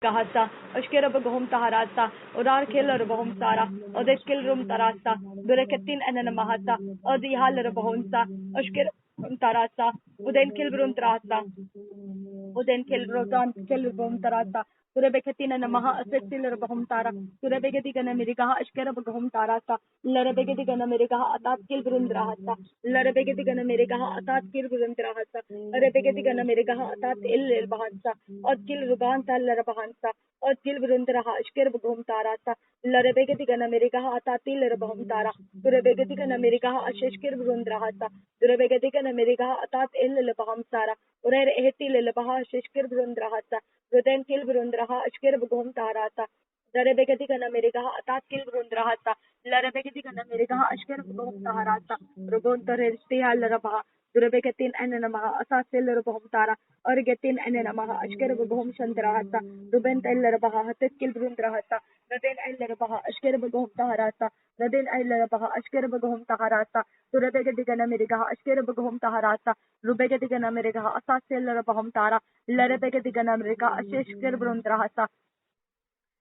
Gahasa, Ashkera Bagahum Taharasa, Odar Killer Bahum Sara, Odeskil Rum Tarasa, Durekatin and Mahasa, Odi Haller Bahunsa, Ashkir Tarasa, Uden Kilbrum Trasa, Uden Kilrotan Kilbum Tarasa, Turebekatin and Maha Assessiller Bahum Tara, Turebekati and America, Ashkera Bagahum Tarasa, Larabekati and America, Atat Kilbrum Drahasa, Larabekati and America, Atat Kilbrum Drahasa, Rebekati and America, Atat Il Bahansa, Odkil Ruban Taller Bahansa, Odkil Brundraha, Ashker Bagum Tarasa, Larabekati and America, Atatil Rabahum Tara, Turebekati and America, Ashkir Brundrahasa, Turebekati and America, Atat Il Baham Sara, Ure Etil Baha, Shishkir Brundrahasa, Ruden Kil Brundraha, Ashker Bagum Tarasa, Larabekati and America, Atat Kil Brundrahasa, Larabekati and America, Ashker Bagum Taharasa, Rubon Torresti Alarabaha, Durabekatin and Namaha, Asasil Bahumtara, Orgetin and Namaha, Ashker Bahum Shandrahasa, Ruben Elarabaha, Tekil Brundrahasa, Raden Elarabaha, Ashker Bahum Taharasa, Raden Elarabaha, Ashker Bahum Taharasa, Durabekatigan America, Ashker Bahum Taharasa, Rubekatigan America, Asasil Bahum Tara, Larabekatigan America, Ashker Brundrahasa,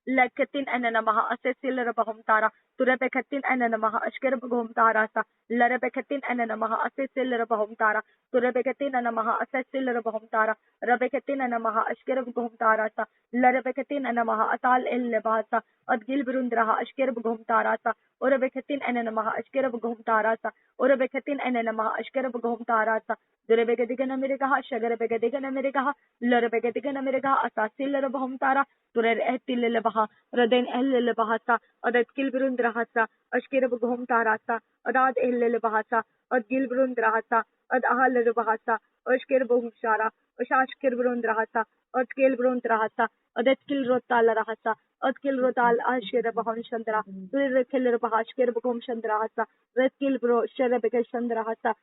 Lakatin and Namaha, Asasil Bahum Tara, Turabekatin and Namaha, Ashker Bahum Tarasa, Larabekatin and Namaha, Asasil Bahum Tara, Turabekatin and Namaha, Asasil Bahum Tara, Rabekatin and Namaha, Ashker Bahum Tarasa, Larabekatin and Namaha, Atal El Lebasa, Adgil Brundraha, Ashker Bahum Tarasa, Urabekatin and Namaha, Ashker Bahum Tarasa, Urabekatin and Namaha, Ashker Bahum Tarasa, Durabekatigan America, Shagarabekatigan America, Larabekatigan America, Asasil Bahum Tara, Turer Etil Lebaha, Raden El Lebahasa, Adat Kilbrundrahasa, Ashkir Bahum Tarasa, Adad El Lebahasa, Ad Gilbrundrahasa, Ad Ahal Lebahasa, Ashkir Bahum Shara, Ashashkir Brundrahasa, Ad Kilbrundrahasa, Adat Kilrotal Rahasa, Ad Kilrotal Ashir Baham Chandra, Turer Killer Bahashkir Bahum Chandrahasa, Red Kilbro, Sherebeka Chandrahasa,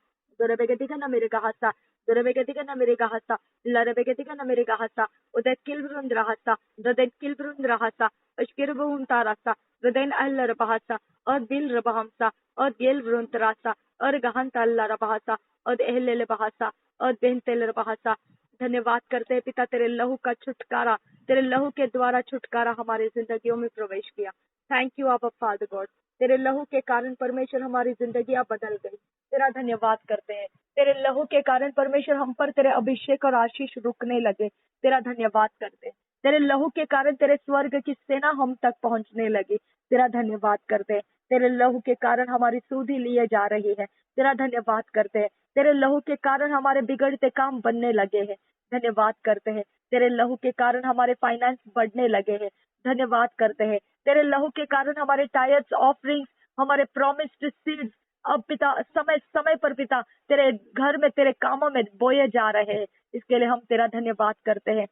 Durabegatigan America Hasa, Durabegatigan America Hasa, Larabegatigan America Hasa, Udet Kilbrundrahasa, Raden Kilbrundrahasa, Ashkirabum Tarasa, Raden Allah Rabahasa, Od Bil Rabahamsa, Od Gil Bruntrasa, Od Gahantalla Rabahasa, Od Ehle Bahasa, Od Bentel Rabahasa. धन्यवाद करते हैं पिता, तेरे लहू का छुटकारा, तेरे लहू के द्वारा छुटकारा हमारी जिंदगियों में प्रवेश किया. Thank you our father God. तेरे लहू के कारण परमेश्वर हमारी जिंदगियां बदल गई. तेरा धन्यवाद करते हैं. तेरे लहू के कारण परमेश्वर हम पर तेरे अभिषेक और आशीष रुकने लगे. तेरा धन्यवाद करते हैं. तेरे लहू के कारण तेरे स्वर्ग की सेना हम तक पहुंचने लगी. तेरा धन्यवाद करते हैं. तेरे लहू के कारण हमारी सूधी लिए जा रही है. तेरा धन्यवाद करते हैं. तेरे लहू के कारण हमारे बिगड़ते काम बनने लगे हैं. धन्यवाद करते हैं. तेरे लहू के कारण हमारे फाइनेंस बढ़ने लगे हैं. धन्यवाद करते हैं. तेरे लहू के कारण हमारे टायर्स, ऑफरिंग्स, हमारे प्रॉमिस्ड सीड्स अब पिता समय समय पर पिता तेरे घर में, तेरे कामों में बोए जा रहे हैं. इसके लिए हम तेरा धन्यवाद करते हैं.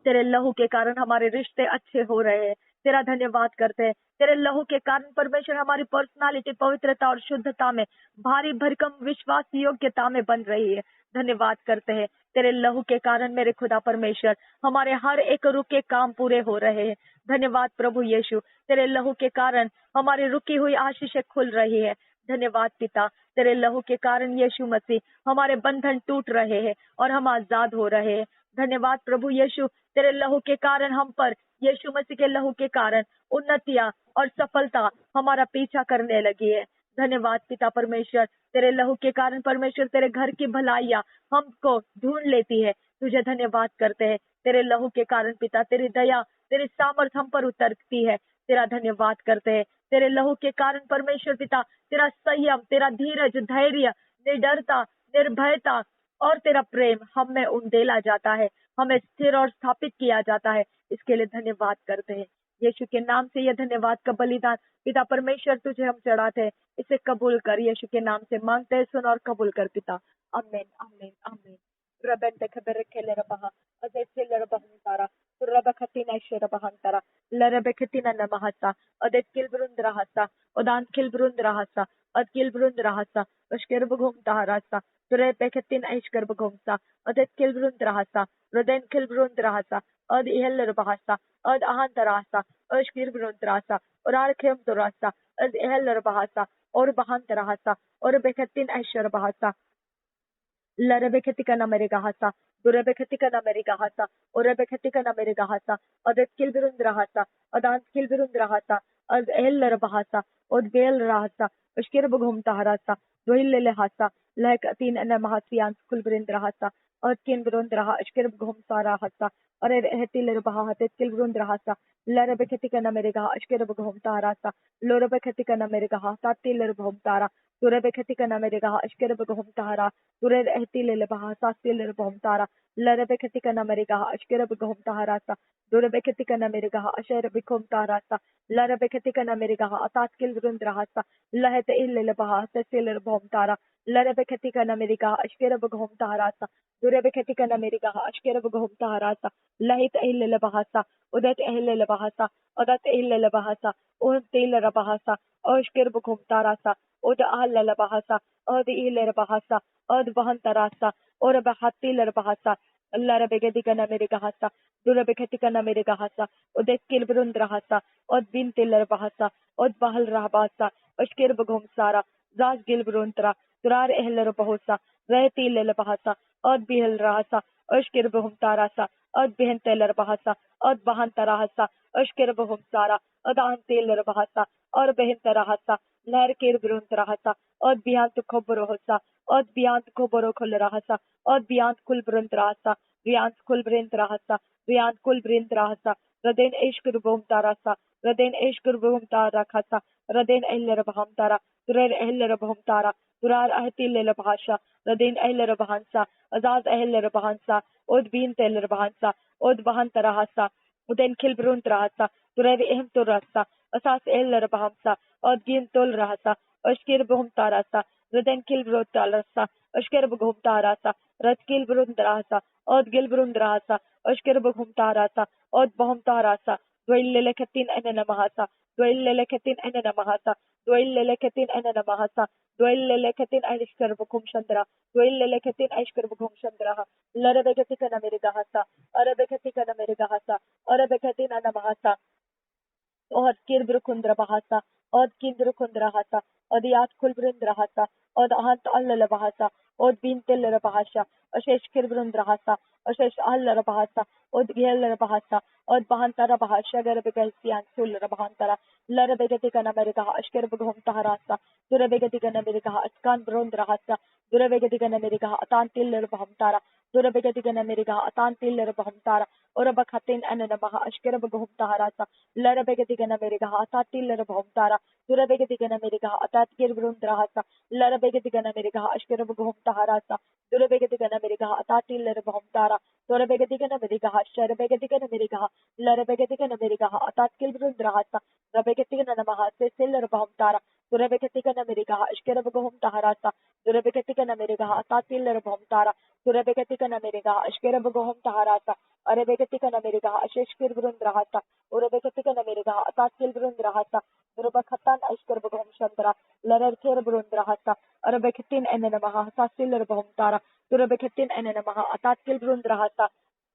तेरे लहू के कारण हमारे रिश्ते अच्छे हो रहे हैं. तेरा धन्यवाद करते हैं. तेरे लहू के कारण परमेश्वर हमारी पर्सनालिटी पवित्रता और शुद्धता में, भारी भरकम विश्वास योग्यता में बन रही है. धन्यवाद करते हैं. तेरे लहू के कारण मेरे खुदा परमेश्वर हमारे हर एक रुके काम पूरे हो रहे हैं. धन्यवाद प्रभु यीशु. तेरे लहू के कारण हमारी रुकी हुई आशीषें खुल रही है. धन्यवाद पिता. तेरे लहू के कारण यीशु मसीह हमारे बंधन टूट रहे हैं और हम आजाद हो रहे हैं. धन्यवाद प्रभु यीशु. तेरे लहू के कारण हम पर, यीशु मसीह के लहू के कारण उन्नतियां और सफलता हमारा पीछा करने लगी है. धन्यवाद पिता परमेश्वर. तेरे लहू के कारण परमेश्वर तेरे घर की भलाइयां हमको ढूंढ लेती है. तुझे धन्यवाद करते हैं. तेरे लहू के कारण पिता तेरी दया, तेरी सामर्थ हम पर उतरती है. तेरा धन्यवाद करते हैं. तेरे लहू के कारण परमेश्वर पिता तेरा संयम, तेरा धीरज, धैर्य, निडरता, निर्भयता और तेरा प्रेम हम में उंडेला जाता है. हमें स्थिर और स्थापित किया जाता है. इसके लिए धन्यवाद करते हैं. यीशु के नाम से यह धन्यवाद का बलिदान पिता परमेश्वर तुझे हम चढ़ाते हैं. इसे कबूल कर. यीशु के नाम से मांगते हैं, सुन और कबूल कर पिता. आमीन आमीन आमीन. रबेंते खबर खेले रबहा अदेसे लरबहंतारा रबखतिना शरबहंतारा लरबखतिना नमहसा अदेकिल ब्रुंद्रहसा उदान किल ब्रुंद्रहसा अदकिल ब्रुंद्रहसा अशकर बघुमतारसा तुरे पेखतिन ऐशकर बघुमसा अदेकिल ब्रुंद्रहसा रदेन किल ब्रुंद्रहसा अद इहल रबहसा अद अहंतरहसा अशकर ब्रुंद्रहसा और आरखेम तुरहसा अद इहल रबहसा और बहंतरहसा और बेखतिन ऐशर बहसा लरबेखतिकन मेरे गहसा Durebeketika Namerigahasa, Orebeketika Namerigahasa, Odet Kilbirundrahasa, Adant Kilbirundrahasa, Ad El Bahasa, Od Bel Rahasa, Ushkirbugum Taharasa, Duhil Hasa, like Atin and Mahasian Kulbrindrahasa, Od Kinbrundraha, Ushkirbugum Sarahasa, or Hetil Baha, Kilbrundrahasa, Larabeketika Nameriga, Ushkirbugum Tarasa, Lorabeketika Namerigah, Tatil Tara, Durebeketika Nameriga, Ushkirbugum Tara, Dure Hetil Baha, Satil Tara, Larabeketika Nameriga, Ushkirbugum Taharasa, Durebeketika Nameriga, Asherabicum Tarasa, Larabeketika Nameriga, Ataskil Rundrahasa, Lahet Baha, Cecil Tara, Larabeketika Nameriga, Ashkerabugum Taharasa, Durebeketika Nameriga, Ashkerabugum Taharasa, Lahit Bahasa, Udat Bahasa, Udat Bahasa, Ud Taylor Bahasa, Ashkerbugum Tarasa, Ud Bahasa, Ud Bahasa, Ud Bahantarasa, or Bahatiler Bahasa, Larabeketika Namerigahasa, Durebeketika Namerigahasa, Udet Kilbrundrahasa, Od Bintiler Bahasa, Od Bahal Rahbasa, Ashkerbugum Sara, Zaz Gilbruntra, Durar Ehler Bahosa, Reti Lel Bahasa, Od Bihel Rahasa, Ashkerbugum Tarasa, Od Bihenteler Bahasa, Od Bahantarahasa, Ashkerbugum Sara, Od Anteler Bahasa, Or Behentarahasa, Ler Kirbruntrahasa, Od Bihant Koborohosa, Od Bihant Koboro Kolrahasa, Od Bihant Kulbruntrahasa, Riant Kulbrintrahasa, Riant Kulbrintrahasa, Raden Eshkerbum Tarasa, Raden Eshkerbum Tarakasa, Raden Ehler Bahamtara, Durer Ehler Bahamtara, Durar Ahtil Bahasha, Radin Ehler Bahansa, Azaz Ehler Bahansa, Od Bin Teller Bahansa, Od Bahantarahasa, Uden Kilbrun Trahasa, Durer Ehem Turasa, Asas Ehler Bahamsa, Od Gin Tol Rahasa, Oshkir Buhum Tarasa, Raden Kilbrut Talarasa, Oshkir Buhum Tarasa, Rad Kilbrun Drahasa, Od Gilbrun Drahasa, Oshkir Buhum Tarasa, Od Bahum Tarasa, Dwell Lekatin and Namahasa, Dwell Lekatin and Namahasa, Dwell Lekatin and Namahasa, Dwell Lekatin Aishkar Bukum Chandra, Dwell Lekatin Aishkar Bukum Chandra, Larabegatika Namerigahasa, Arabegatika Namerigahasa, Arabegatin Anamahasa, or Kirbrukundra Bahasa, or Kindrukundra Hasa, or the Art Kulbrindra Hasa, or the Ant Allah Bahasa, or Bintel Bahasha, or Shesh Kirbrundra Hasa, or Shesh Allah Bahasa, or the Gel Bahasa, or Bahantara Bahasha, Garabegasian Sul Bahantara, Larabegatika America, Ashkerbugum Taharasa, Durabegatika America, Askan Brundra Hasa, Durabegatika America, Atantil Bahamtara, Durabegatika America, Atantil Bahamtara, or a Bakatin and a Maha Ashkerbugum Taharasa, Larabegatika America, Atatil Bahamtara, Durabegatika America, Atatkir Brundra Hasa, Larabegatika America, Ashkerbugum Taharasa, Durabegatika America, Atatil Bahamtara, Durabegatika America, Sharabegatika America, Larabegatika America, Atatkil Brundra Hasa, Rabegatika Namaha, Cecil Bahamtara, Durabegatika America, Ashkerbugum Taharasa, Durabegatika America, Atatil Bahamtara, Durabegatika America, Ashkerbugum Taharasa, Arabegatika America, Asheshkir Brundrahasa, Urabegatika America, Atatil Brundrahasa, Durabakatan Ashkerbugum Chandra, Lararker Brundrahasa, Arabegatin and Namaha, Sasil Bahamtara, Durabegatin and Namaha, Atatil Brundrahasa,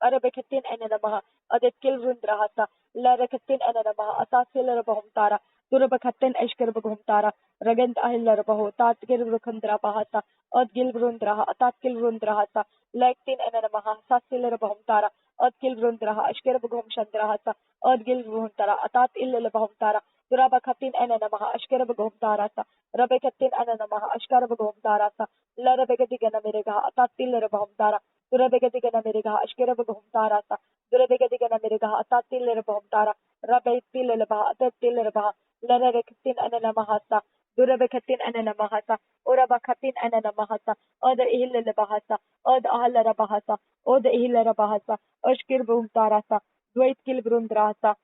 Arabegatin and Namaha, Adekil Brundrahasa, Larakatin and Namaha, Atasil Bahamtara, Durabakatin Ashkerbugum Tara, Ragant Ahiller Baho, Tatkir Brukandra Bahasa, Od Gilbrundraha, Atatkil Brundrahasa, Lektin and Namaha, Sasil Bahamtara, Od Gilbrundraha, Ashkerbugum Chandrahasa, Od Gilbruntara, Atat Ill Bahamtara, Durabakatin and Namaha, Ashkerbugum Tarasa, Rabekatin and Namaha, Ashkarbugum Tarasa, Larabegatigan America, Atatil Bahamtara, Durabegatigan America, Ashkerbugum Tarasa, Durabegatigan America, Atatil Bahamtara, Rabetil Baha, Atatil Baha, Larabekatin and Namahasa, Durabekatin and Namahasa, Urabakatin and Namahasa, or the Ihil Bahasa, or the Ahala Bahasa, or the Ihil Bahasa, Ashkirbum Tarasa, Dwait Kilbrundrasa,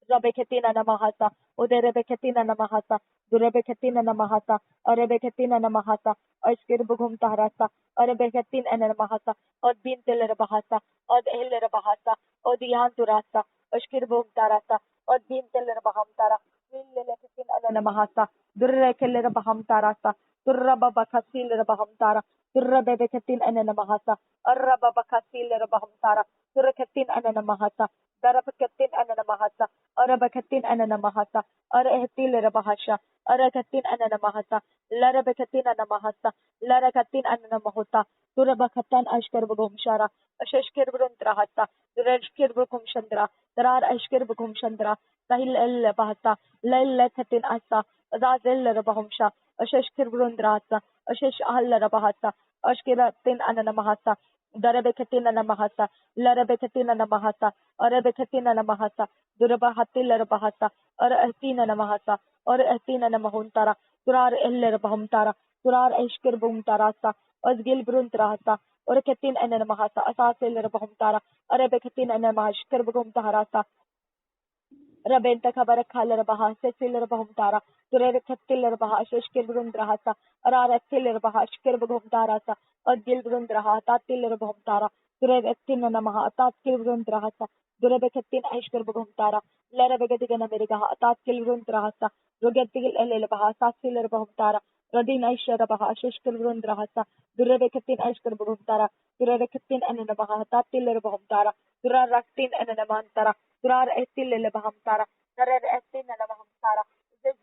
Rabeketina Namahasa, Uderebeketina Namahasa, Durebeketina Namahasa, Arabeketina Namahasa, Ashkirbugum Taharasa, Arabeketin and Namahasa, Od Bintel Bahasa, Od Ehler Bahasa, Od Yanturasa, Ashkirbum Tarasa, Od Bintel Bahamtara, Leleketin and Namahasa, Durekeller Baham Tarasa, Durababakasil Bahamtara, Durabeketin and Namahasa, Arababakasil Bahamtara, Durakatin and Namahasa, Darabakatin and Namahasa, Arabakatin and Namahasa, Arahetil Rabahasha, Arakatin and Namahasa, Larabakatin and Namahasa, Larakatin and Namahota, Durabakatan Ashkerbugum Shara, Asheshkerbun Trahata, Dureshkerbugum Chandra, Darar Ashkerbugum Chandra, Sahil El Bahata, Lail Lekatin Asa, Azazel Rabahumsha, Asheshkerbun Drasa, Ashesh Al Rabahata, Ashkeratin Anamahata, Darabekatin Anamahata, Larabekatin Anamahata, Arabekatin Anamahata, Durabahatil Rabahata, Aratina Namahata, or Athena Namahuntara, Turar El Rabahumtara, Turar Ashkerbum Tarasa, Azgil Brunt Rahata, or Katin and Namahata, Asasil Rabahumtara, Arabekatin and Namashkerbum Taharasa, Rabenta Kabara Kala Baha, Cecil Bahumtara, Turekatil Baha, Shkirbrun Drahasa, Aratil Baha, Shkirbum Tarasa, Adgilbrun Draha, Tatil Bahumtara, Turetin Namaha, Tatkilbrun Drahasa, Durebekatin Ashkerbum Tara, Larabegatin America, Tatkilbrun Drahasa, Rogetil El Baha, Sasil Bahumtara, Radin Aishara Baha, Shkirbun Drahasa, Durebekatin Ashkerbum Tara, Turekatin and Namaha, Tatil Bahumtara, Turaratin and Namantara. Turar Estil Lebahamtara, Tarar Estin and Mahamtara, Zil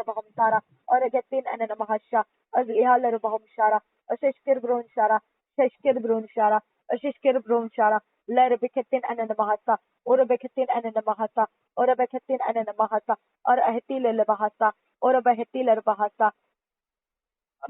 Bahamtara, or a Gatin and a Mahasha, as Ihal Bahamshara, a Sheshkir Brun Shara, Sheshkir Brun Shara, a Sheshkir Brun Shara, Larabikatin and a Mahasa, or a Bekatin and a Mahasa, or a Bekatin and a Mahasa, or a Hetil Lebahasa, or a Behetil Bahasa,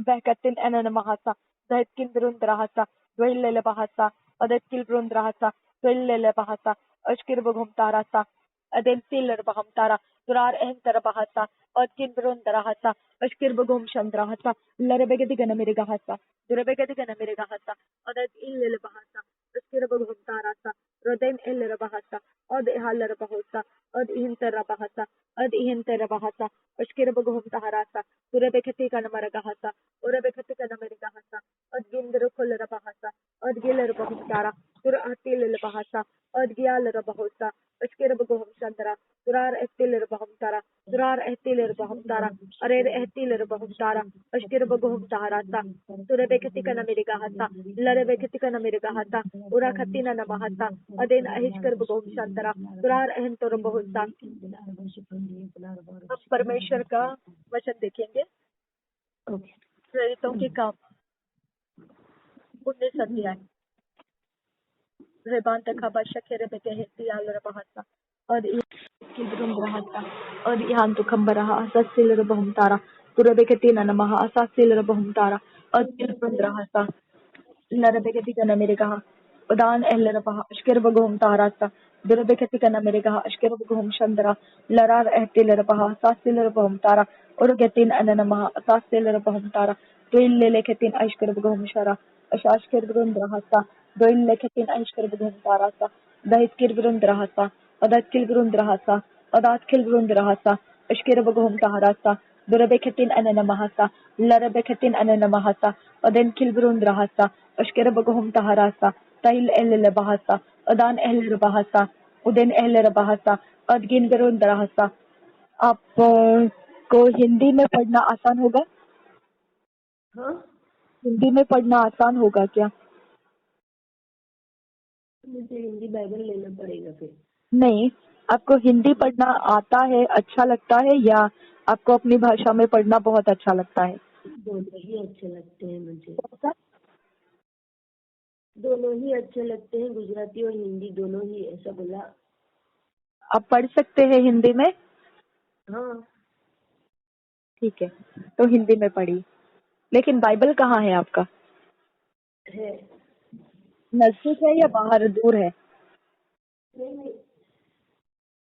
Bekatin and a Mahasa, the Hetkin Brun Drahasa, Dwell Bahasa, or the Kilbrun Drahasa, Dwell Bahasa. Ashkirbugum Tarasa, Adel Tiller Bahamtara, Turar Enter Bahasa, Odkin Brun Darahasa, Ashkirbugum Chandrahasa, Larabegadigan Amerigahasa, Durabegadigan Amerigahasa, Odad Illil Bahasa, Ashkirbugum Tarasa, Roden Eller Bahasa, Od Haller Bahosa, Od Inter Bahasa, Od Inter Bahasa, Ashkirbugum Taharasa, Durabekatikan Maragahasa, Urabekatikan Amerigahasa, Od Gindrukul Bahasa, Od Giller Bahutara, Turatil Bahasa, Adgial Rabahosa, Ashkirabugum Chandra, Turar Estil Bahumtara, Turar Estil Bahumtara, Arer Estil Bahumtara, Ashkirabugum Taharasa, Turebekatikan Amerigahasa, Larebekatikan Amerigahasa, Urakatina Namahasa, Aden Ahishkarbugum Shantara, Turar Entor Bahusa. अब परमेश्वर का वचन देखेंगे प्रेरितों के काम 19 अध्याय Rebanta Kabasha Kerebekeheti Alrabahasa, or Kilbrum Brahata, or Yantu Kambaraha, Sasil Bahumtara, Turabekatina Namaha, Sasil Bahumtara, or Kilbrum Brahasa, Larabekatika America, Udan El Shkerbagum Tarasa, Durabekatika America, Shkerbagum Chandra, Larar Etil Rabaha, Sasil Bahumtara, Urgatin Ananamaha, Sasil Bahumtara, Twin Leleketin Ashkerbagum Shara, Ashashkerbagum Brahasa. Doil Lekatin Ashkerbugum Tarasa, Daiskirbrun Drahasa, Adatkilbrun Drahasa, Adatkilbrun Drahasa, Ashkerbugum Taharasa, Durabekatin Ananamahasa, Larabekatin Ananamahasa, Aden Kilbrun Drahasa, Ashkerbugum Taharasa, Tail El Bahasa, Adan El Bahasa, Uden El Bahasa, Adgin Garun Drahasa. आपको हिंदी में पढ़ना आसान होगा? हाँ, हिंदी में पढ़ना आसान होगा क्या? मुझे हिंदी बाइबल लेना पड़ेगा फिर। नहीं, आपको हिंदी पढ़ना आता है, अच्छा लगता है, या आपको अपनी भाषा में पढ़ना बहुत अच्छा लगता है? दोनों ही अच्छे लगते हैं मुझे। कौन सा? दोनों ही अच्छे लगते हैं, गुजराती और हिंदी दोनों ही। ऐसा बोला। आप पढ़ सकते हैं हिंदी में? हाँ, ठीक है, तो हिंदी में पढ़िए। लेकिन बाइबल कहाँ है आपका? है। नजदीक है या बाहर दूर है? नहीं,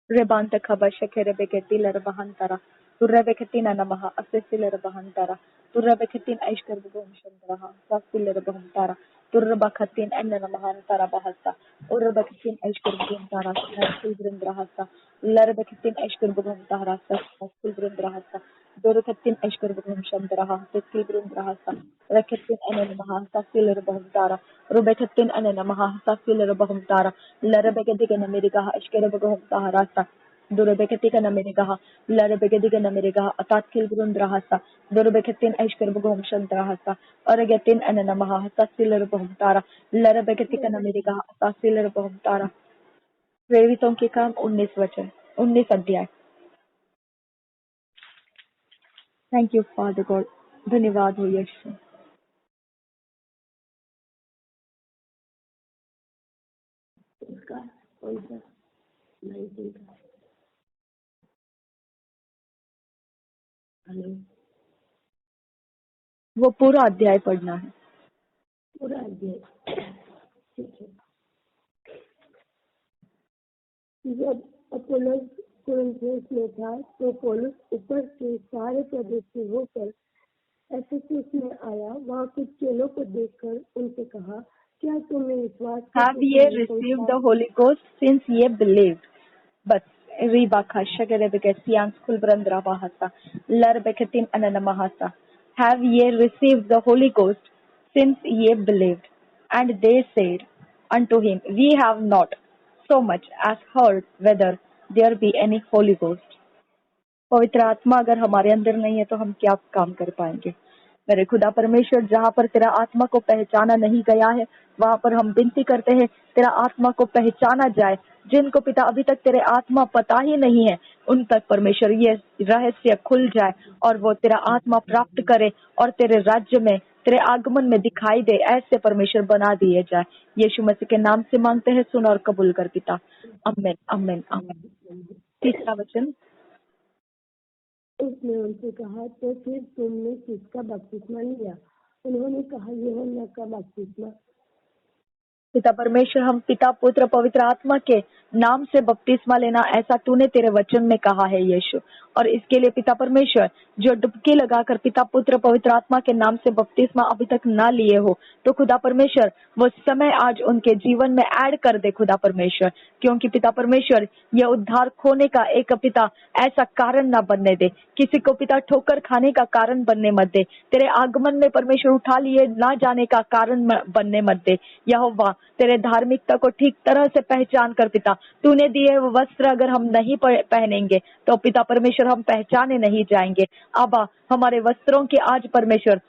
Rebanta Kabasha Kerebeketi Lerabahantara, Turabekatina Namaha, Assessor Bahantara, Turabekatin Aishkarbugum Shandraha, Sasil Bahantara, Turabakatin and Namahantara Bahasa, Urabakatin Aishkarbugum Tara, Silbrin Drahasa, Larabakatin Aishkarbugum Tarasa, Silbrin Drahasa, Dorakatin Aishkarbugum Shandraha, Silbrin Drahasa, Rakatin and Namaha, Sasil Bahantara, Rubekatin and Namaha, Sasil Bahantara, Larabekatikan America, Ashkerabugum Taharasa. Durabekatika America, Larabekatika America, Atatkil Grundrahasa, Durabekatin Ashkerbugum Shantrahasa, Oragatin and Namaha, Sassiler Bohumtara, Larabekatika America, Sassiler Bohumtara. प्रेरितों के काम 19 अध्याय। Thank you father God, धन्यवाद हो यीशु। कौन सा 19 का? Hello, वो पूरा अध्याय पढ़ना है। पूरा अध्याय ठीक है। जब अपोलोस कुरिन्थुस में था तो पौलुस ऊपर के सारे प्रदेश से होकर एफेसुस में आया। वहाँ कुछ चेलों को देखकर उनसे कहा, क्या तुमने विश्वास Have ye received the Holy Ghost since ye believed? But Ribaka Shagarebekesians Kulbrandra Bahasa Larbeketin Ananamahasa. Have ye received the Holy Ghost since ye believed? And they said unto him, We have not so much as heard whether there be any Holy Ghost. पवित्र आत्मा अगर हमारे अंदर नहीं है तो हम क्या काम कर पाएंगे। मेरे खुदा परमेश्वर, जहाँ पर तेरा आत्मा को पहचाना नहीं गया है वहाँ पर हम विनती करते हैं तेरा आत्मा को पहचाना जाए। जिनको पिता अभी तक तेरे आत्मा पता ही नहीं है उन तक परमेश्वर ये रहस्य खुल जाए और वो तेरा आत्मा प्राप्त करे और तेरे राज्य में तेरे आगमन में दिखाई दे, ऐसे परमेश्वर बना दिए जाए। यीशु मसीह के नाम से मांगते हैं, सुन और कबूल कर पिता। आमीन आमीन आमीन। तीसरा वचन। उसने उनसे कहा, तो फिर तुमने किसका बपतिस्मा लिया? उन्होंने कहा, यूहन्ना का बपतिस्मा। पिता परमेश्वर, हम पिता पुत्र पवित्र आत्मा के नाम से बपतिस्मा लेना ऐसा तूने तेरे वचन में कहा है यीशु। और इसके लिए पिता परमेश्वर जो डुबकी लगाकर पिता पुत्र पवित्र आत्मा के नाम से बपतिस्मा अभी तक ना लिए हो तो खुदा परमेश्वर वो समय आज उनके जीवन में ऐड कर दे खुदा परमेश्वर, क्योंकि पिता परमेश्वर यह उद्धार खोने का एक पिता ऐसा कारण ना बनने दे, किसी को पिता ठोकर खाने का कारण बनने मत दे, तेरे आगमन में परमेश्वर उठा लिए ना जाने का कारण बनने मत दे। यहोवा तेरे धार्मिकता को ठीक तरह से पहचान कर पिता तूने दिए वो वस्त्र अगर हम नहीं पहनेंगे तो पिता परमेश्वर हम पहचाने नहीं जाएंगे। आबा हमारे वस्त्रों की आज परमेश्वर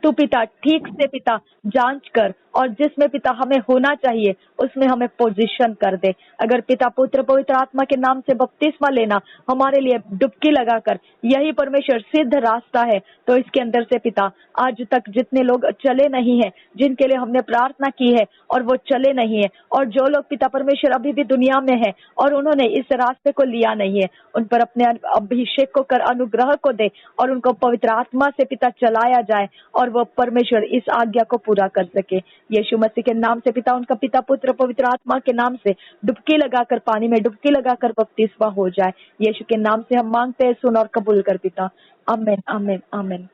तू पिता ठीक से पिता जांच कर और जिसमें पिता हमें होना चाहिए उसमें हमें पोजीशन कर दे। अगर पिता पुत्र पवित्र आत्मा के नाम से बपतिस्मा लेना हमारे लिए डुबकी लगाकर यही परमेश्वर सिद्ध रास्ता है तो इसके अंदर से पिता आज तक जितने लोग चले नहीं है, जिनके लिए हमने प्रार्थना की है और वो चले नहीं है, और जो लोग पिता परमेश्वर अभी भी दुनिया में है और उन्होंने इस रास्ते को लिया नहीं है, उन पर अपने अभिषेक को कर अनुग्रह को दे और उनको पवित्र आत्मा से पिता चलाया जाए और वो परमेश्वर इस आज्ञा को पूरा कर सके। यीशु मसीह के नाम से पिता उनका पिता पुत्र पवित्र आत्मा के नाम से डुबकी लगाकर पानी में डुबकी लगाकर बपतिस्मा हो जाए। यीशु के नाम से हम मांगते हैं, सुन और कबूल कर पिता। आमीन आमीन आमीन।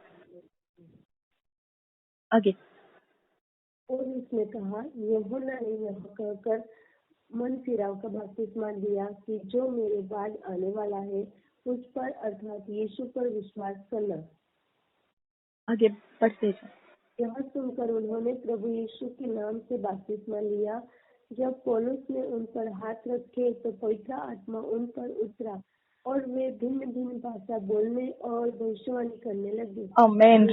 आगे। और उसने कहा, यूहन्ना ने यह कहकर मन फिराव का बपतिस्मा दिया कि जो मेरे बाद आने वाला है उस पर अर्थात यीशु पर विश्वास करना। आगे बढ़ते जाओ। यह सुनकर उन्होंने प्रभु यीशु के नाम से बपतिस्मा लिया। जब पौलुस ने उन पर हाथ रखे तो पवित्र आत्मा उन पर उतरा और वे भिन्न भिन्न भाषा बोलने और भविष्यवाणी करने लगे। आमीन।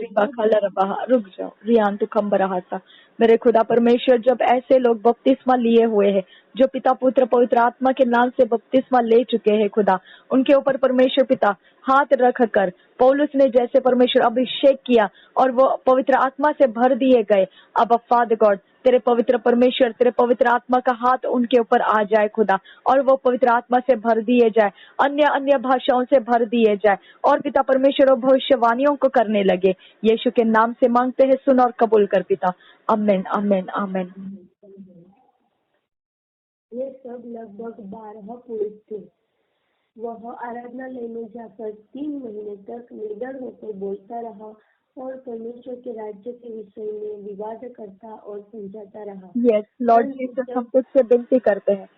रुक जाओ रियान तू खम्ब रहा था। मेरे खुदा परमेश्वर, जब ऐसे लोग बपतिस्मा लिए हुए हैं जो पिता पुत्र पवित्र आत्मा के नाम से बपतिस्मा ले चुके हैं खुदा, उनके ऊपर परमेश्वर पिता हाथ रख कर पौलुस ने जैसे परमेश्वर अभिषेक किया और वो पवित्र आत्मा से भर दिए गए। अब फादर गॉड तेरे पवित्र परमेश्वर तेरे पवित्र आत्मा का हाथ उनके ऊपर आ जाए खुदा और वो पवित्र आत्मा से भर दिए जाए, अन्य अन्य भाषाओं से भर दिए जाए और पिता परमेश्वर भविष्यवाणियों को करने लगे। यीशु के नाम से मांगते हैं, सुन और कबूल कर पिता। आमीन आमीन आमीन। ये सब लगभग 12 पुरुष थे। वह आराधनालय में जाकर 3 महीने तक निडर होकर बोलता रहा और परमेश्वर के राज्य के विषय में विवाद करता और समझाता रहा। यस लॉर्ड जीसस, हम तुझसे विनती करते हैं,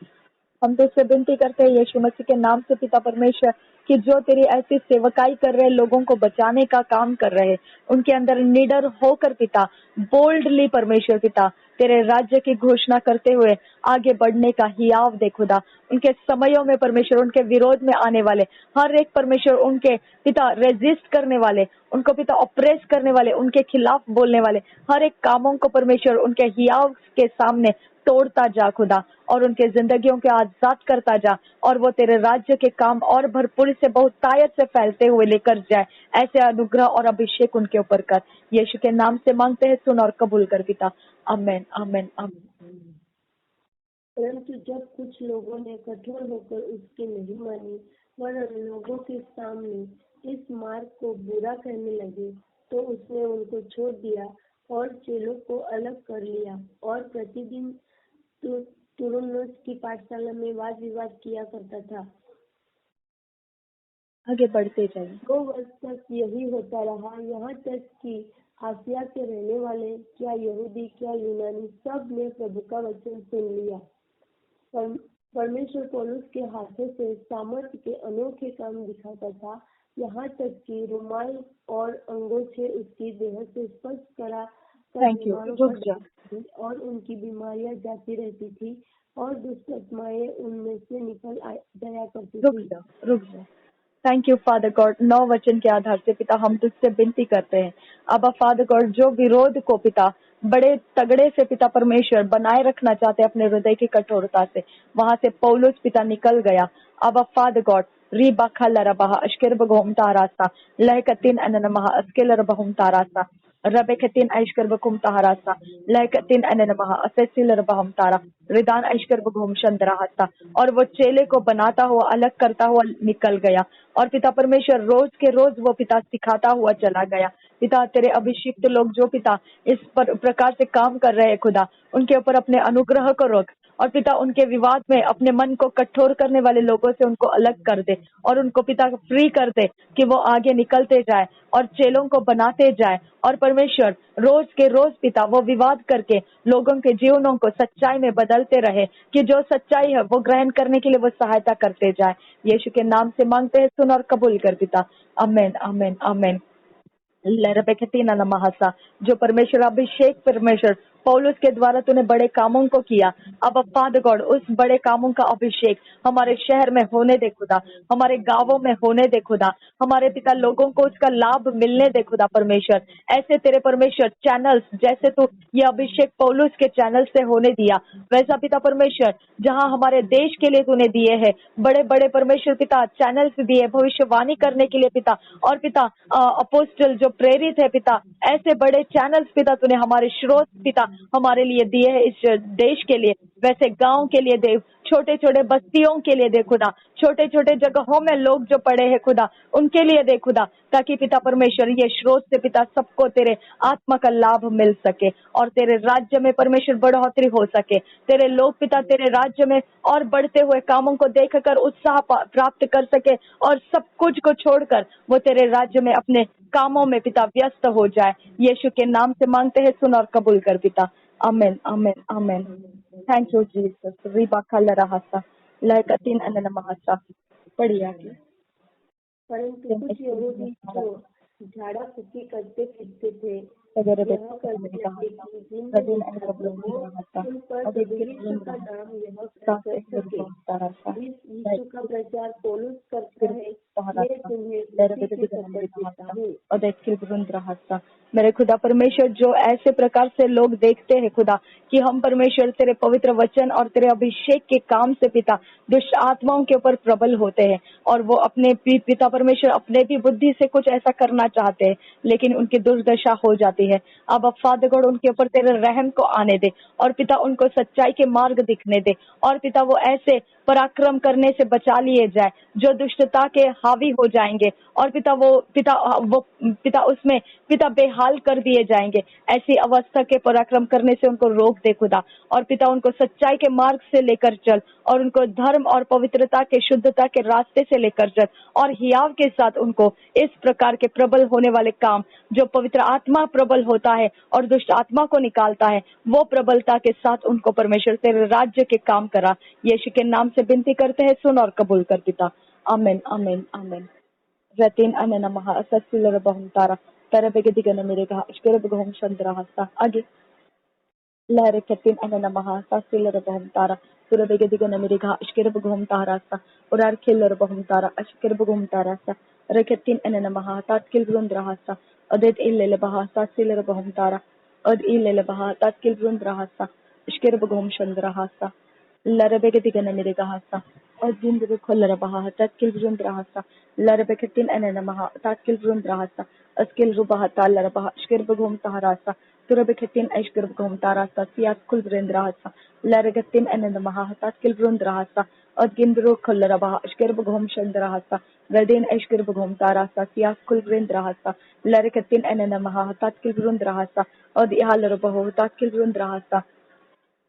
हम तुझसे विनती करते हैं यीशु मसीह के नाम से पिता परमेश्वर कि जो तेरी ऐसी सेवकाई कर रहे लोगों को बचाने का काम कर रहे, उनके अंदर निडर होकर पिता बोल्डली परमेश्वर पिता तेरे राज्य की घोषणा करते हुए आगे बढ़ने का हियाव दे खुदा। उनके समयों में परमेश्वर उनके विरोध में आने वाले हर एक परमेश्वर उनके पिता रेजिस्ट करने वाले, उनको पिता ऑपरेस करने वाले, उनके खिलाफ बोलने वाले हर एक कामों को परमेश्वर उनके हियाव के सामने तोड़ता जा खुदा और उनके जिंदगियों के आजाद करता जा और वो तेरे राज्य के काम और भरपूरी से बहुत तायत से फैलते हुए लेकर जाए। ऐसे अनुग्रह और अभिषेक उनके ऊपर कर। यीशु के नाम से मांगते हैं, सुन और कबूल कर पिता। आमीन आमीन आमीन। परंतु जब कुछ लोगों ने कठोर होकर उसकी नहीं मानी वरन लोगों के सामने इस मार्ग को बुरा कहने लगे, तो उसने उनको छोड़ दिया और चेलों को अलग कर लिया और प्रतिदिन तुरुन्नुस की पाठशाला में वाद विवाद किया करता था। आगे बढ़ते जाइए। 2 वर्ष तक यही होता रहा, यहाँ तक कि आसिया के रहने वाले, क्या यहूदी क्या यूनानी, सब ने प्रभु का वचन सुन लिया। परमेश्वर पौलुस के हाथों से सामर्थ्य के अनोखे काम दिखाता था, यहाँ तक कि रुमाल और अंगोछे उसकी देह से स्पर्श करा कर बीमारों पर जाती थी और उनकी बीमारियां जाती रहती थी और दुष्ट आत्माएं उनमें से निकल जाया करती थी। रुक जा। Thank you father God. 9 वचन के आधार से पिता हम तुझसे विनती करते हैं, अब फादर गॉड जो विरोध को पिता बड़े तगड़े से पिता परमेश्वर बनाए रखना चाहते अपने हृदय की कठोरता से, वहां से पौलुस पिता निकल गया। अब फादर गॉड री बाखा लरबहा अश्किर बघोम तारासा लह कतिन अननमहा अस्केल रबहुम तारासा रबे कतिन ऐश्कर बकुम तारासा लह कतिन अननमहा असेसिल रबहुम तारा रिदान ऐश्कर बघोम शंदरासा। और वो चेले को बनाता हुआ अलग करता हुआ निकल गया और पिता परमेश्वर रोज के रोज वो पिता सिखाता हुआ चला गया। पिता तेरे अभिषिक्त लोग जो पिता इस प्रकार से काम कर रहे हैं खुदा, उनके ऊपर अपने अनुग्रह को रोक और पिता उनके विवाद में अपने मन को कठोर करने वाले लोगों से उनको अलग कर दे और उनको पिता फ्री कर दे कि वो आगे निकलते जाए और चेलों को बनाते जाए। और परमेश्वर रोज के रोज पिता वो विवाद करके लोगों के जीवनों को सच्चाई में बदलते रहे कि जो सच्चाई है वो ग्रहण करने के लिए वो सहायता करते जाए। यीशु के नाम से मांगते हैं, सुन और कबूल कर पिता। आमेन आमेन आमेन। लरबेकतीना जो परमेश्वर अभिषेक परमेश्वर पौलुस के द्वारा तूने बड़े कामों को किया, अब फादर गॉड उस बड़े कामों का अभिषेक हमारे शहर में होने दे खुदा, हमारे गांवों में होने दे खुदा, हमारे पिता लोगों को उसका लाभ मिलने दे खुदा परमेश्वर। ऐसे तेरे परमेश्वर चैनल्स जैसे तू ये अभिषेक पौलुस के चैनल से होने दिया, वैसा पिता परमेश्वर जहां हमारे देश के लिए तूने दिए हैं बड़े बड़े परमेश्वर पिता चैनल्स दिए भविष्यवाणी करने के लिए पिता, और पिता अपोस्टल जो प्रेरित है पिता, ऐसे बड़े चैनल्स पिता तूने हमारे स्रोत पिता हमारे लिए दिए हैं इस देश के लिए, वैसे गांव के लिए दे, छोटे छोटे बस्तियों के लिए दे खुदा, छोटे छोटे जगहों में लोग जो पड़े हैं खुदा उनके लिए दे खुदा, ताकि पिता परमेश्वर ये स्रोत से पिता सबको तेरे आत्मा का लाभ मिल सके और तेरे राज्य में परमेश्वर बढ़ोतरी हो सके। तेरे लोग पिता तेरे राज्य में और बढ़ते हुए कामों को देखकर उत्साह प्राप्त कर सके और सब कुछ को छोड़कर वो तेरे राज्य में अपने कामों में पिता व्यस्त हो जाए। यीशु के नाम से मांगते हैं, सुन और कबूल कर पिता। Amen amen amen. Thank you Jesus. रिबा खाला रहासा लहकतीन अननमहासा। पढ़िए आगे। परंतु कुछ यहूदी जो झाड़ा फूकी करते फिरते थे यह करते थे कि जिन उन पर प्रभु यीशु का नाम यह कर सके। इस यीशु का प्रचार पौलुस करता है, मैं तुम्हें उसी के शपथ देता हूँ। मेरे खुदा परमेश्वर जो ऐसे प्रकार से लोग देखते हैं खुदा कि हम परमेश्वर तेरे पवित्र वचन और तेरे अभिषेक के काम से पिता दुष्ट आत्माओं के ऊपर प्रबल होते हैं और वो अपने पिता परमेश्वर अपने भी बुद्धि से कुछ ऐसा करना चाहते हैं लेकिन उनकी दुर्दशा हो जाती है। अब फादर गॉड उनके ऊपर तेरे रहम को आने दे और पिता उनको सच्चाई के मार्ग दिखने दे और पिता वो ऐसे पराक्रम करने से बचा लिए जाए जो दुष्टता के हावी हो जाएंगे और पिता उसमें पिता बेहाल कर दिए जाएंगे। ऐसी अवस्था के पराक्रम करने से उनको रोक दे खुदा और पिता उनको सच्चाई के मार्ग से लेकर चल और उनको धर्म और पवित्रता के शुद्धता के रास्ते से लेकर चल और हियाव के साथ उनको इस प्रकार के प्रबल होने वाले काम जो पवित्र आत्मा प्रबल होता है और दुष्ट आत्मा को निकालता है वो प्रबलता के साथ उनको परमेश्वर तेरे राज्य के काम करा। यीशु के नाम से विनती करते हैं, सुन और कबूल कर पिता। आमीन आमीन आमीन। रतीन अननमः असस्सिलर बहुतारा तरबेगदिगन मेरे कहा अश्कर बगहम चंद्रहस्ता। आगे लहर कतिन अननमः सस्सिलर बहुतारा तुरबेगदिगन मेरे कहा अश्कर बगहम तारास्ता और अरखिलर बहुतारा अश्कर बगहम तारास्ता रकतिन अननमः तात्किल ब्रुंद्रहस्ता अदेत इल्लेल बहा सस्सिलर बहुतारा अद इल्लेल बहा तात्किल ब्रुंद्रहस्ता अश्कर बगहम चंद्रहस्ता लरबेगदिगन मेरे कहा Odindru Kolarabaha, Tatkil Rundrahasa, Larabeketin Enenamaha, Tatkil Rundrahasa, Askil Rubahata, Larabaha, Shkirbagum Taharasa, Turabeketin Eshkirbagum Tarasa, Siat Kulbrindrahasa, Laragatin Enenamaha, Tatkil Rundrahasa, Odindru Kolarabaha, Shkirbagum Shandrahasa, Radin Eshkirbagum Tarasa, Siat Kulbrindrahasa, Laragatin Enenamaha, Tatkil Rundrahasa, Odihalarabaho, Tatkil Rundrahasa.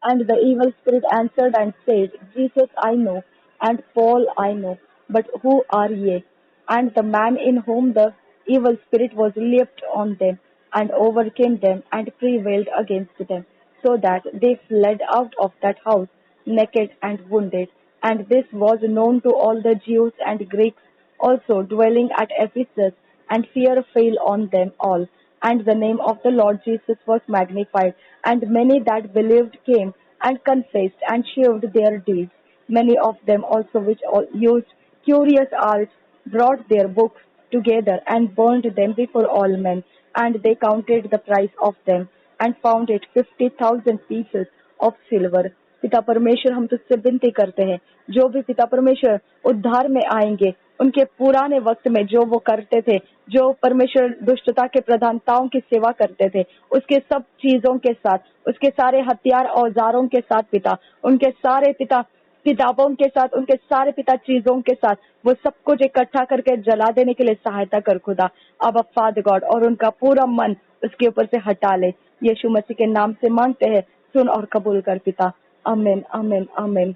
And the evil spirit answered and said, Jesus I know, and Paul I know, but who are ye? And the man in whom the evil spirit was leaped on them, and overcame them, and prevailed against them, so that they fled out of that house, naked and wounded. And this was known to all the Jews and Greeks also dwelling at Ephesus, and fear fell on them all. And the name of the Lord Jesus was magnified, and many that believed came and confessed and shewed their deeds. Many of them also which used curious arts brought their books together and burned them before all men. And they counted the price of them and found it 50,000 pieces of silver. पिता परमेश्वर हम तुझसे विनती करते हैं, जो भी पिता परमेश्वर उद्धार में आएंगे, उनके पुराने वक्त में जो वो करते थे, जो परमेश्वर दुष्टता के प्रधानताओं की सेवा करते थे, उसके सब चीजों के साथ, उसके सारे हथियार औजारों के साथ पिता, उनके सारे पिता किताबों के साथ, उनके सारे पिता चीजों के साथ, वो सब कुछ इकट्ठा करके जला देने के लिए सहायता कर खुदा, अब फादर गॉड, और उनका पूरा मन उसके ऊपर से हटा ले। यीशु मसीह के नाम से मांगते हैं, सुन और कबूल कर पिता। आमीन आमीन आमीन।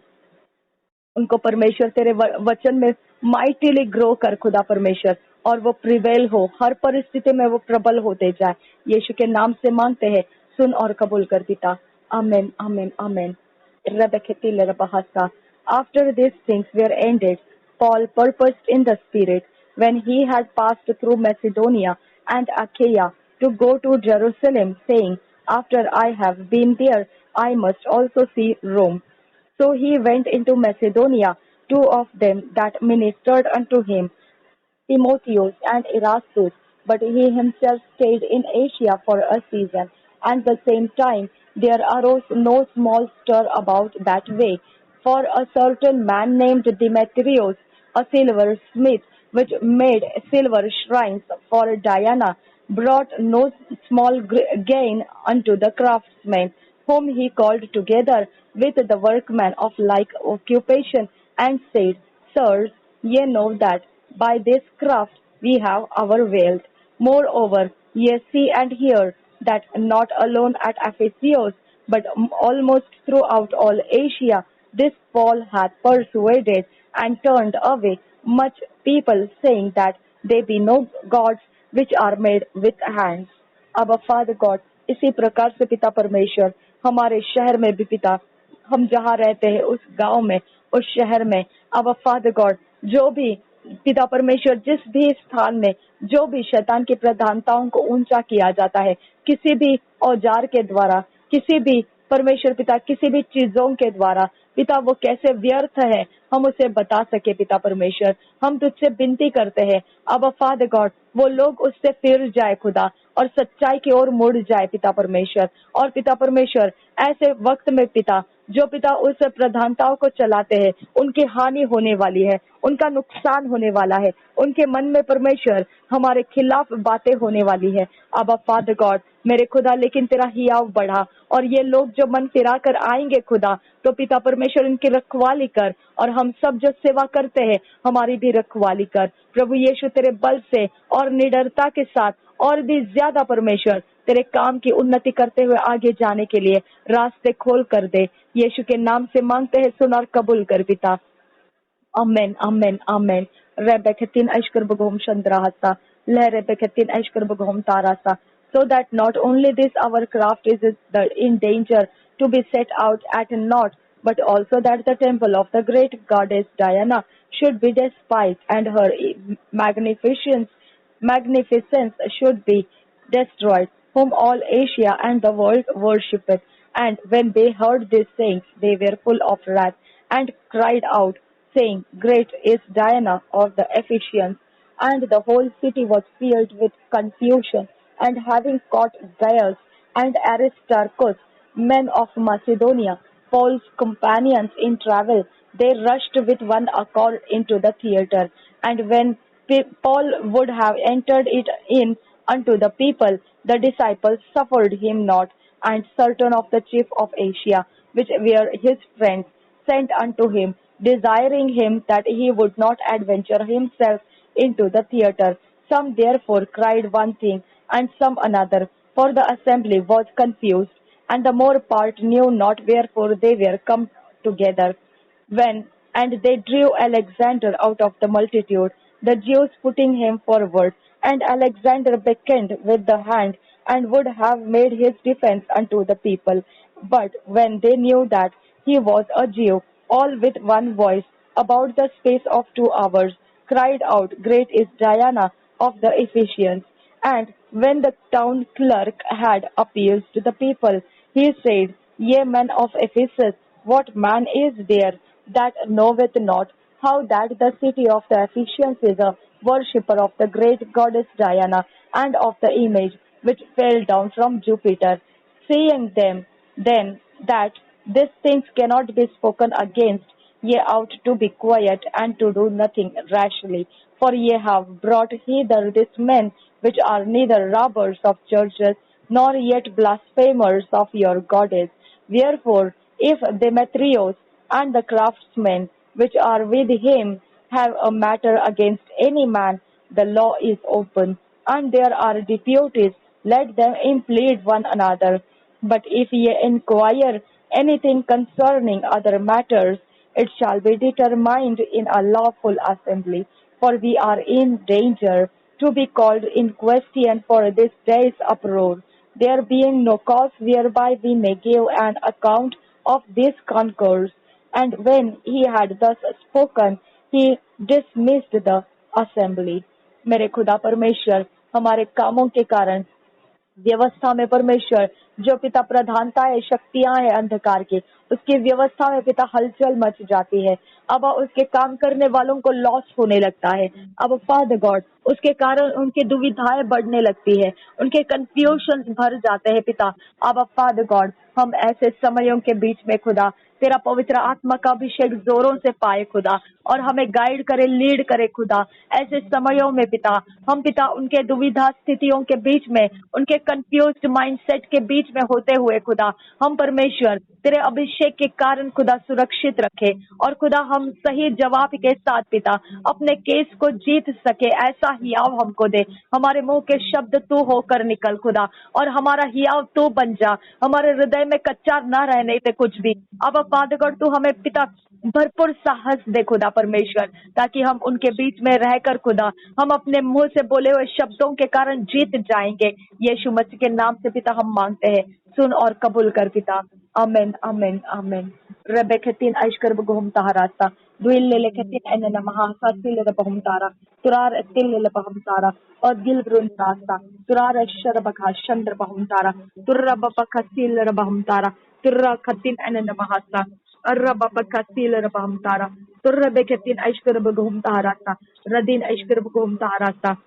उनको परमेश्वर तेरे वचन में माइटिली ग्रो कर खुदा परमेश्वर, और वो प्रिवेल हो, हर परिस्थिति में वो प्रबल होते जाए। यीशु के नाम से मांगते हैं, सुन और कबूल कर पिता। आमीन आमीन आमीन। After these things were ended, Paul purposed in the Spirit, when he had passed through Macedonia and Achaia, to go to Jerusalem, saying, After I have been there, I must also see Rome. So he went into Macedonia, two of them that ministered unto him, Timotheus and Erastus, but he himself stayed in Asia for a season. And the same time there arose no small stir about that way, for a certain man named Demetrius, a silversmith, which made silver shrines for Diana, brought no small gain unto the craftsmen, whom he called together with the workmen of like occupation, and said, Sirs, ye know that by this craft we have our wealth. Moreover, ye see and hear that not alone at Ephesus, but almost throughout all Asia, this Paul hath persuaded and turned away much people, saying that they be no gods which are made with hands. अब father God, इसी प्रकार से पिता परमेश्वर हमारे शहर में भी पिता, हम जहाँ रहते हैं उस गांव में, उस शहर में, अब फादर गॉड, जो भी पिता परमेश्वर जिस भी स्थान में जो भी शैतान की प्रधानताओं को ऊंचा किया जाता है, किसी भी औजार के द्वारा, किसी भी परमेश्वर पिता, किसी भी चीजों के द्वारा पिता, वो कैसे व्यर्थ है हम उसे बता सके पिता परमेश्वर। हम तुझसे विनती करते हैं, अब फादर गॉड, वो लोग उससे फिर जाए खुदा, और सच्चाई की ओर मुड़ जाए पिता परमेश्वर। और पिता परमेश्वर, ऐसे वक्त में पिता, जो पिता उस प्रधानताओं को चलाते हैं, उनकी हानि होने वाली है, उनका नुकसान होने वाला है, उनके मन में परमेश्वर हमारे खिलाफ बातें होने वाली है। अब फादर गॉड मेरे खुदा, लेकिन तेरा हियाव बढ़ा, और ये लोग जो मन फिरा कर आएंगे खुदा, तो पिता परमेश्वर इनकी रखवाली कर, और हम सब जो सेवा करते हैं हमारी भी रखवाली कर प्रभु यीशु, तेरे बल से और निडरता के साथ और भी ज्यादा परमेश्वर तेरे काम की उन्नति करते हुए आगे जाने के लिए रास्ते खोल कर दे। यीशु के नाम से मांगते हैं, सुन और कबूल कर पिता। Amen, amen, amen. Rebeketin Ashkur Bagom Chandrahasa, Le Rebeketin Ashkur Bagom Tarasa. So that not only this our craft is in danger to be set out at naught, but also that the temple of the great goddess Diana should be despised, and her magnificence should be destroyed, whom all Asia and the world worshippeth. And when they heard these things, they were full of wrath, and cried out, saying, Great is Diana of the Ephesians. And the whole city was filled with confusion. And having caught Gaius and Aristarchus, men of Macedonia, Paul's companions in travel, they rushed with one accord into the theatre, and when Paul would have entered it in unto the people, the disciples suffered him not, and certain of the chief of Asia, which were his friends, sent unto him, desiring him that he would not adventure himself into the theatre. Some therefore cried one thing, and some another, for the assembly was confused, and the more part knew not wherefore they were come together. When and they drew Alexander out of the multitude, the Jews putting him forward, and Alexander beckoned with the hand, and would have made his defense unto the people. But when they knew that he was a Jew, all with one voice, about the space of 2 hours, cried out, Great is Diana of the Ephesians. And when the town clerk had appeased the people, he said, Ye men of Ephesus, what man is there that knoweth not how that the city of the Ephesians is a worshipper of the great goddess Diana, and of the image which fell down from Jupiter? Seeing them then that these things cannot be spoken against, ye ought to be quiet and to do nothing rashly. For ye have brought hither these men which are neither robbers of churches, nor yet blasphemers of your goddess. Wherefore, if Demetrius and the craftsmen which are with him have a matter against any man, the law is open, and there are deputies, let them implead one another. But if ye inquire anything concerning other matters, it shall be determined in a lawful assembly. For we are in danger to be called in question for this day's uproar, there being no cause whereby we may give an account of this concourse. And when he had thus spoken, he dismissed the assembly. मेरे खुदा परमेश्वर हमारे कामों के कारण व्यवस्था में परमेश्वर जो पिता प्रधानता है, शक्तियां है अंधकार की, उसकी व्यवस्था में पिता हलचल मच जाती है। अब उसके काम करने वालों को लॉस होने लगता है। अब फादर गॉड उसके कारण उनकी दुविधाएं बढ़ने लगती है, उनके कंफ्यूजन भर जाते हैं पिता। अब फादर गॉड हम ऐसे समयों के बीच में खुदा तेरा पवित्र आत्मा का अभिषेक जोरों से पाए खुदा, और हमें गाइड करे, लीड करे खुदा। ऐसे समयों में पिता हम पिता उनके दुविधा स्थितियों के बीच में, उनके कंफ्यूज्ड माइंडसेट के बीच में होते हुए खुदा हम परमेश्वर तेरे अभिषेक के कारण खुदा सुरक्षित रखे, और खुदा हम सही जवाब के साथ पिता अपने केस को जीत सके। ऐसा हियाव हमको दे, हमारे मुंह के शब्द तू होकर निकल खुदा, और हमारा हियाव तू बन जा, हमारे हृदय में कच्चा ना रहने पे कुछ भी। अब फादर गॉड तू हमें पिता भरपूर साहस दे खुदा परमेश्वर, ताकि हम उनके बीच में रहकर खुदा हम अपने मुंह से बोले हुए शब्दों के कारण जीत जाएंगे। यीशु मसीह के नाम से पिता हम मांगते हैं, सुन और कबूल कर पिता। आमीन आमीन आमीन। Rebeketin aishkar bagum taharasa, duille ketin enena mahasa tille bagum tara, turar tille bagum tara, or gilbrun rasa, turar shar bakha chandra bagum tara, turra babakasil bagum tara, turra katin enena mahasa, arra babakasil bagum tara, turra beketin aishkar bagum taharasa, radin aishkar bagum taharasa.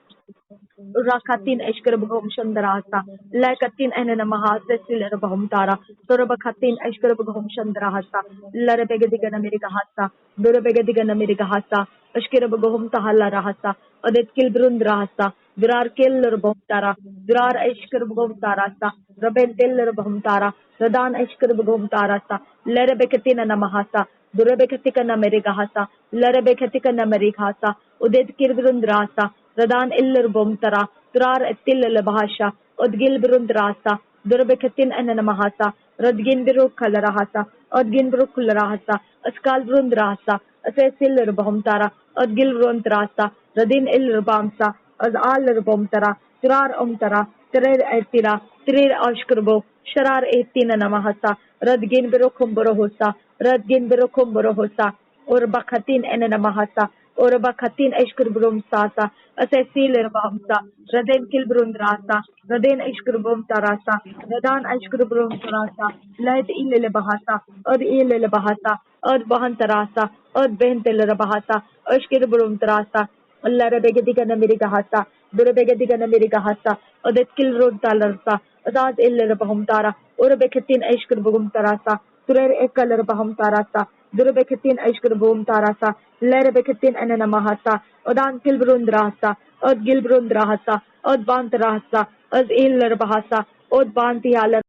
Rakatin Eshkarabhum Shandarasa, Lakatin and Namahasa Silabahum Tara, Turabakatin Eshkarabhum Shandarasa, Larabegadigan America Hasa, Durabegadigan America Hasa, Eshkarabhum Tahala Rahasa, Odet Kilbrund Rahasa, Durar Kilrbum Tara, Durar Eshkarabhum Tarasa, Rabel Tillerbhum Tara, Radan Eshkarabhum Tarasa, Larabekatina Namahasa, Durabekatika America Hasa, Larabekatika America Hasa, Udet Kilbrund Rasa, Radan iller bomtara, Turar ettil bahasha, Odgil brundrasa, Durbeketin and Namahasa, Radgin biru kalarahasa, Odgin brukularahasa, Askal brundrasa, Asesil bomtara, Odgil brundrasa, Radin iller bamsa, Az aller bomtara, Turar umtara, Terer etira, Tirir ashkurbo, Sharar etina namahasa, Radgin birukum borohosa, Radgin birukum borohosa, or Bakatin and Namahasa, or Bakatin Eshkurbrum Sasa, Asesil Bamsa, Raden Kilbrum Rasa, Raden Eshkurbum Tarasa, Radan Eshkurbrum Tarasa, Light Ilele Bahasa, Od Ilele Bahasa, Od Bahantarasa, Od Bentel Bahasa, Eshkurbrum Tarasa, Larabegadigan Amerigahasa, Durabegadigan Amerigahasa, Odet Kilrun Talarsa, Azad Ilele Bahumtara, or Beketin Eshkurbum Tarasa, Turer Ekaler Baham Tarasa, Durebeketin Aishkurbum Tarasa, Lerebeketin Ananamahasa, Odan Kilbrundrasa, Od Gilbrundrahasa, Od Bantrasa, Od Iler Bahasa, Od Bantialer.